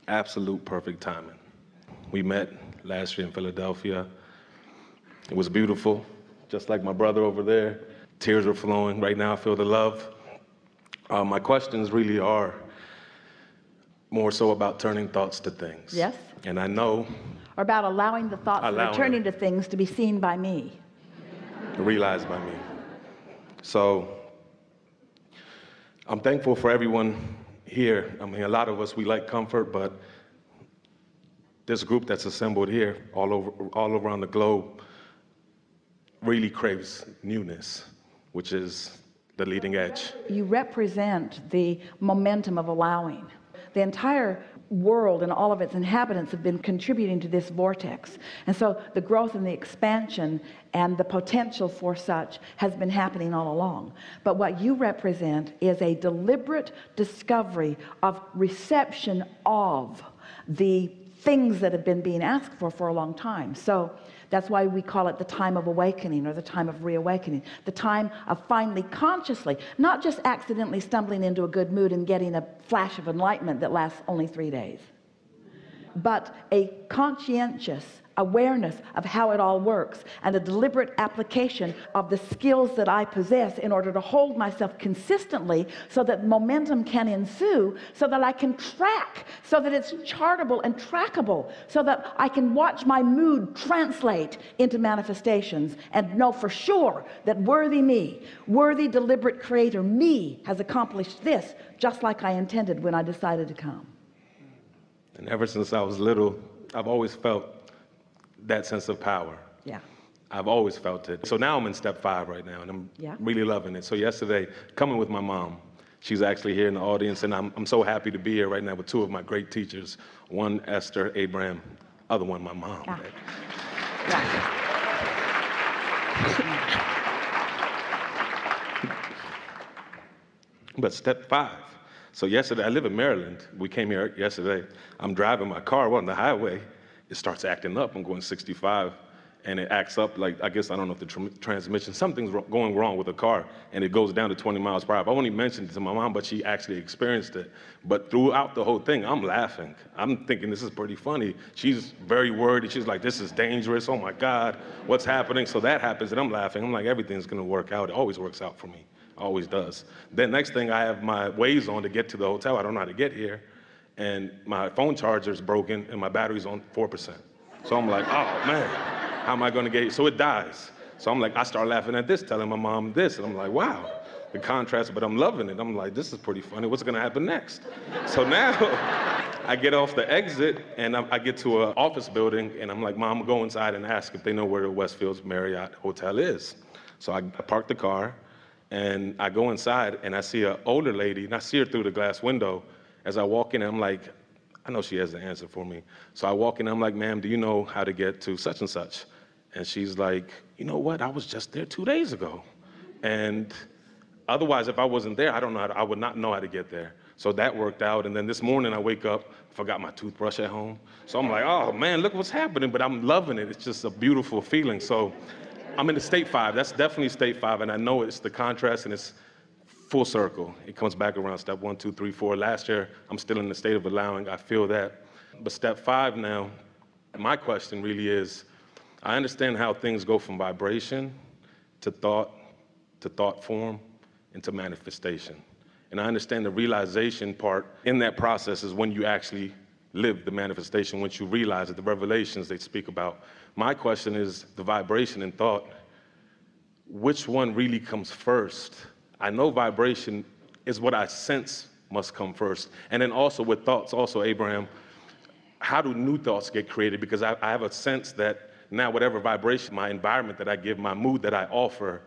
Absolute perfect timing. We met last year in Philadelphia. It was beautiful, just like my brother over there. Tears were flowing. Right now I feel the love. My questions really are more so about turning thoughts to things. Yes. And I know. Or about allowing the thoughts that are turning to things to be seen by me. Realized by me. So I'm thankful for everyone here. I mean, a lot of us, we like comfort, but this group that's assembled here all around the globe really craves newness, which is the leading edge. You represent the momentum of allowing. The entire world and all of its inhabitants have been contributing to this vortex. And so the growth and the expansion and the potential for such has been happening all along. But what you represent is a deliberate discovery of reception of the things that have been being asked for a long time. So that's why we call it the time of awakening, or the time of reawakening, the time of finally consciously, not just accidentally stumbling into a good mood and getting a flash of enlightenment that lasts only 3 days, but a conscientious awareness of how it all works, and a deliberate application of the skills that I possess in order to hold myself consistently so that momentum can ensue, so that I can track, so that it's chartable and trackable, so that I can watch my mood translate into manifestations and know for sure that worthy me, worthy deliberate creator me, has accomplished this just like I intended when I decided to come. And ever since I was little, I've always felt that sense of power. Yeah. I've always felt it. So now I'm in step 5 right now, and I'm really loving it. So yesterday, coming with my mom, she's actually here in the audience, and I'm so happy to be here right now with 2 of my great teachers. One, Esther, Abraham, other one, my mom. Yeah. But step 5. So yesterday, I live in Maryland. We came here yesterday. I'm driving my car on the highway. It starts acting up. I'm going 65, and it acts up like, I guess, I don't know if the transmission, something's going wrong with the car, and it goes down to 20 miles per hour. I only mentioned it to my mom, but she actually experienced it. But throughout the whole thing, I'm laughing. I'm thinking this is pretty funny. She's very worried. She's like, this is dangerous. Oh my God, what's happening? So that happens, and I'm laughing. I'm like, everything's gonna work out. It always works out for me. Always does. Then next thing, I have my Waze on to get to the hotel. I don't know how to get here. And my phone charger's broken and my battery's on 4%. So I'm like, oh man, how am I gonna get here? So it dies. So I'm like, I start laughing at this, telling my mom this, and I'm like, wow, the contrast, but I'm loving it. I'm like, this is pretty funny. What's gonna happen next? So now I get off the exit and I get to an office building, and I'm like, Mom, go inside and ask if they know where the Westfields Marriott Hotel is. So I park the car and I go inside and I see an older lady, and I see her through the glass window. As I walk in, I'm like, I know she has the answer for me. So I walk in, I'm like, ma'am, do you know how to get to such and such? And she's like, you know what? I was just there 2 days ago. And otherwise, if I wasn't there, I would not know how to get there. So that worked out. And then this morning I wake up, forgot my toothbrush at home. So I'm like, oh man, look what's happening. But I'm loving it. It's just a beautiful feeling. So I'm in the state 5. That's definitely state 5. And I know it's the contrast, and it's full circle. It comes back around step 1, 2, 3, 4. Last year, I'm still in the state of allowing. I feel that. But step 5 now, my question really is, I understand how things go from vibration to thought form, into manifestation. And I understand the realization part in that process is when you actually live the manifestation, once you realize it, the revelations they speak about. My question is the vibration and thought, which one really comes first? I know vibration is what I sense must come first. And then also with thoughts, also, Abraham, how do new thoughts get created? Because I have a sense that now whatever vibration, my environment that I give, my mood that I offer,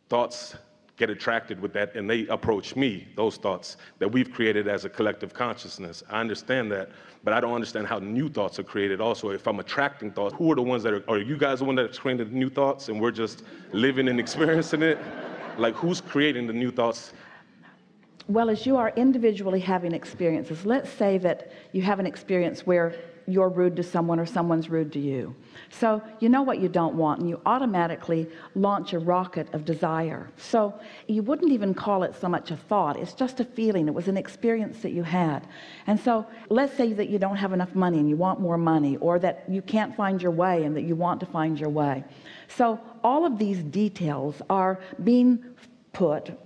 thoughts get attracted with that, and they approach me, those thoughts that we've created as a collective consciousness. I understand that, but I don't understand how new thoughts are created also. If I'm attracting thoughts, who are the ones that are you guys the one that's creating the new thoughts and we're just living and experiencing it? Like, who's creating the new thoughts? Well, as you are individually having experiences, let's say that you have an experience where you're rude to someone or someone's rude to you. So you know what you don't want, and you automatically launch a rocket of desire. So you wouldn't even call it so much a thought. It's just a feeling. It was an experience that you had. And so let's say that you don't have enough money and you want more money, or that you can't find your way and that you want to find your way. So all of these details are being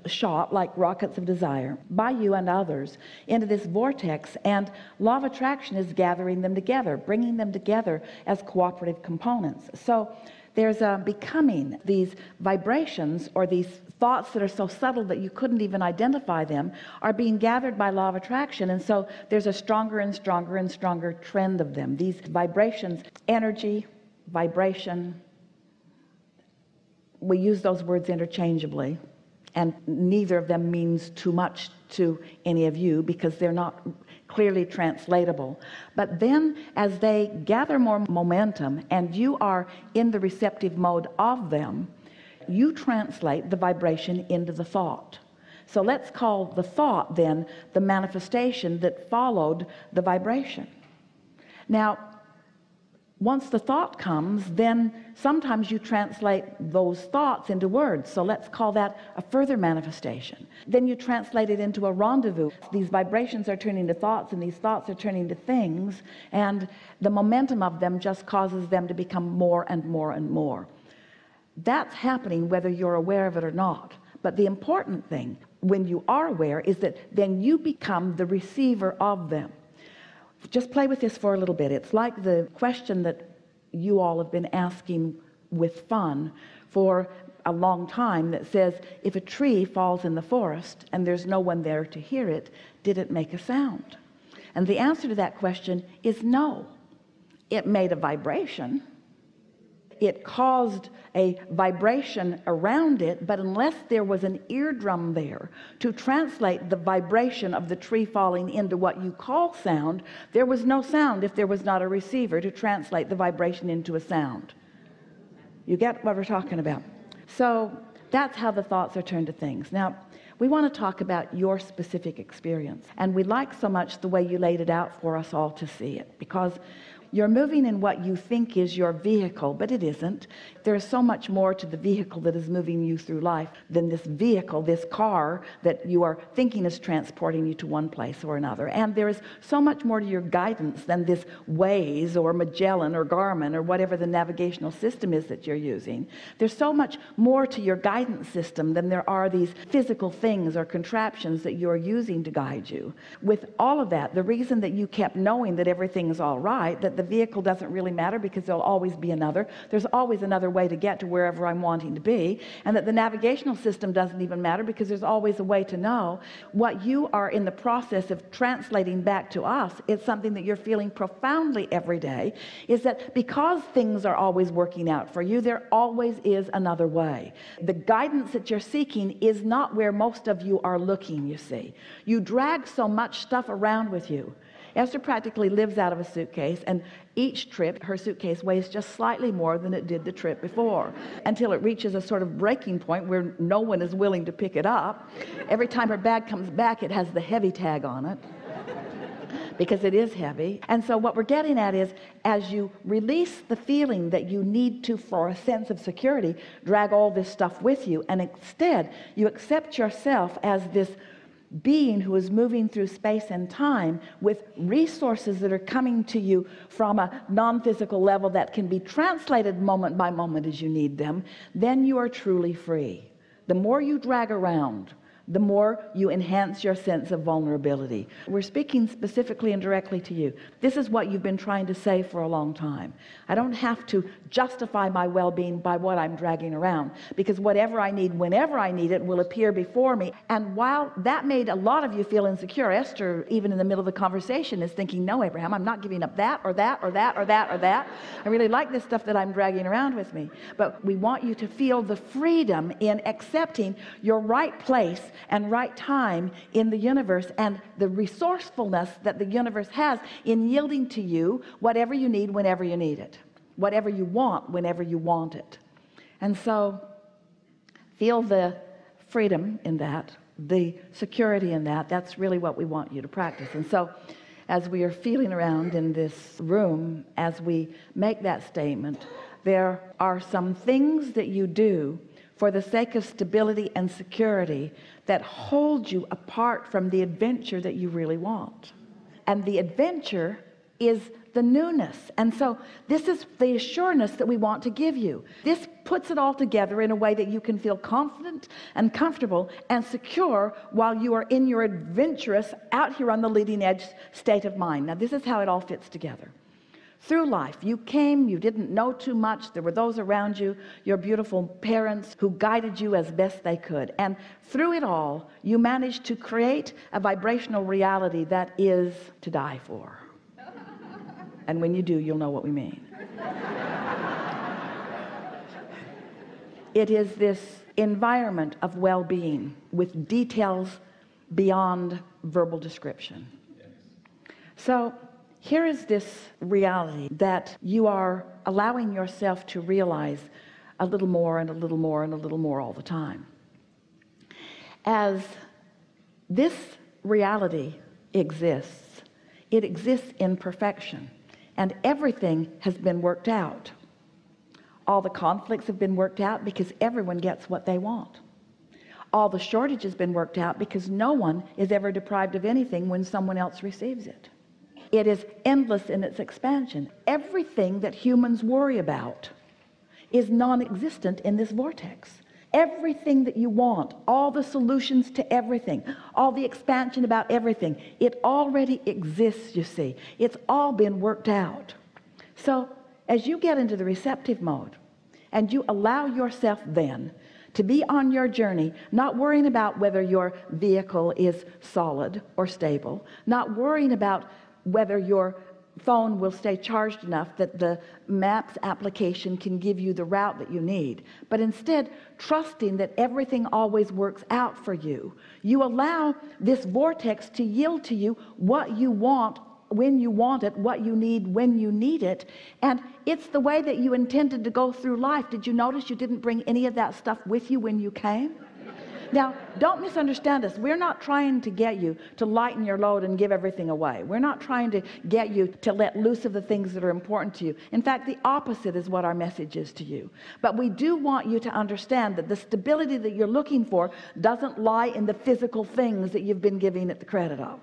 shot like rockets of desire by you and others into this vortex, and law of attraction is gathering them together, bringing them together as cooperative components. So there's becoming these vibrations, or these thoughts that are so subtle that you couldn't even identify them, are being gathered by law of attraction. And so there's a stronger and stronger and stronger trend of them. These vibrations, energy, vibration, we use those words interchangeably, and neither of them means too much to any of you because they're not clearly translatable. But then as they gather more momentum and you are in the receptive mode of them, you translate the vibration into the thought. So let's call the thought then the manifestation that followed the vibration. Now, once the thought comes, then sometimes you translate those thoughts into words. So let's call that a further manifestation. Then you translate it into a rendezvous. These vibrations are turning to thoughts, and these thoughts are turning to things, and the momentum of them just causes them to become more and more and more. That's happening whether you're aware of it or not. But the important thing, when you are aware, is that then you become the receiver of them. Just play with this for a little bit. It's like the question that you all have been asking with fun for a long time that says, if a tree falls in the forest and there's no one there to hear it, did it make a sound? And the answer to that question is no. It made a vibration. It caused a vibration around it, but unless there was an eardrum there to translate the vibration of the tree falling into what you call sound, there was no sound if there was not a receiver to translate the vibration into a sound. You get what we're talking about? So that's how the thoughts are turned to things. Now, we want to talk about your specific experience, and we like so much the way you laid it out for us all to see it, because you're moving in what you think is your vehicle, but it isn't. There's so much more to the vehicle that is moving you through life than this vehicle, this car that you are thinking is transporting you to one place or another. And there is so much more to your guidance than this Waze or Magellan or Garmin or whatever the navigational system is that you're using. There's so much more to your guidance system than there are these physical things or contraptions that you're using to guide you. With all of that, the reason that you kept knowing that everything is all right, that the vehicle doesn't really matter because there'll always be another. There's always another way to get to wherever I'm wanting to be, and that the navigational system doesn't even matter because there's always a way to know. What you are in the process of translating back to us is something that you're feeling profoundly every day, is that because things are always working out for you, there always is another way. The guidance that you're seeking is not where most of you are looking, you see. You drag so much stuff around with you. Esther practically lives out of a suitcase, and each trip her suitcase weighs just slightly more than it did the trip before, until it reaches a sort of breaking point where no one is willing to pick it up. Every time her bag comes back, it has the heavy tag on it because it is heavy. And so what we're getting at is, as you release the feeling that you need to, for a sense of security, drag all this stuff with you, and instead you accept yourself as this being who is moving through space and time with resources that are coming to you from a non-physical level that can be translated moment by moment as you need them, then you are truly free. The more you drag around, the more you enhance your sense of vulnerability. We're speaking specifically and directly to you. This is what you've been trying to say for a long time. I don't have to justify my well-being by what I'm dragging around, because whatever I need, whenever I need it, will appear before me. And while that made a lot of you feel insecure, Esther, even in the middle of the conversation, is thinking, no, Abraham, I'm not giving up that or that or that or that or that. I really like this stuff that I'm dragging around with me. But we want you to feel the freedom in accepting your right place and right time in the universe, and the resourcefulness that the universe has in yielding to you whatever you need whenever you need it, whatever you want whenever you want it. And so feel the freedom in that, the security in that. That's really what we want you to practice. And so as we are feeling around in this room, as we make that statement, there are some things that you do for the sake of stability and security that hold you apart from the adventure that you really want. And the adventure is the newness. And so this is the assurance that we want to give you. This puts it all together in a way that you can feel confident and comfortable and secure while you are in your adventurous, out here on the leading edge state of mind. Now, this is how it all fits together. Through life, you came, you didn't know too much. There were those around you, your beautiful parents, who guided you as best they could. And through it all, you managed to create a vibrational reality that is to die for. And when you do, you'll know what we mean. It is this environment of well-being with details beyond verbal description. So here is this reality that you are allowing yourself to realize a little more and a little more and a little more all the time. As this reality exists, it exists in perfection, and everything has been worked out. All the conflicts have been worked out because everyone gets what they want. All the shortage has been worked out because no one is ever deprived of anything when someone else receives it. It is endless in its expansion. Everything that humans worry about is non-existent in this vortex. Everything that you want, all the solutions to everything, all the expansion about everything, it already exists, you see. It's all been worked out. So as you get into the receptive mode and you allow yourself then to be on your journey, not worrying about whether your vehicle is solid or stable, not worrying about whether your phone will stay charged enough that the maps application can give you the route that you need, but instead trusting that everything always works out for you. You allow this vortex to yield to you what you want when you want it, what you need when you need it, and it's the way that you intended to go through life. Did you notice you didn't bring any of that stuff with you when you came? Now, don't misunderstand us. We're not trying to get you to lighten your load and give everything away. We're not trying to get you to let loose of the things that are important to you. In fact, the opposite is what our message is to you. But we do want you to understand that the stability that you're looking for doesn't lie in the physical things that you've been giving it the credit of.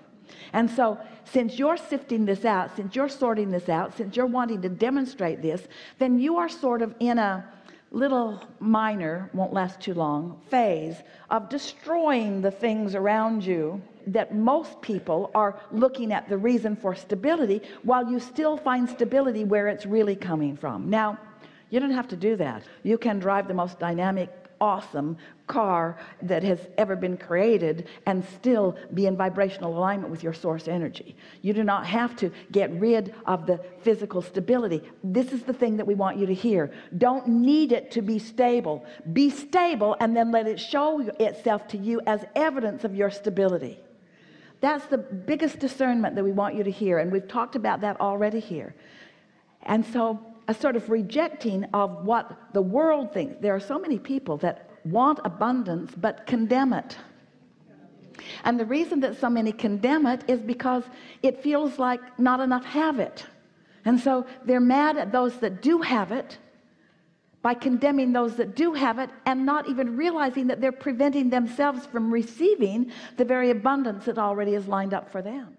And so, since you're sifting this out, since you're sorting this out, since you're wanting to demonstrate this, then you are sort of in a little minor, won't last too long, phase of destroying the things around you that most people are looking at the reason for stability, while you still find stability where it's really coming from. Now, you don't have to do that. You can drive the most dynamic, awesome car that has ever been created and still be in vibrational alignment with your source energy. You do not have to get rid of the physical stability. This is the thing that we want you to hear. Don't need it to be stable. Be stable and then let it show itself to you as evidence of your stability. That's the biggest discernment that we want you to hear, and we've talked about that already here. And so a sort of rejecting of what the world thinks. There are so many people that want abundance but condemn it. And the reason that so many condemn it is because it feels like not enough have it. And so they're mad at those that do have it by condemning those that do have it, and not even realizing that they're preventing themselves from receiving the very abundance that already is lined up for them.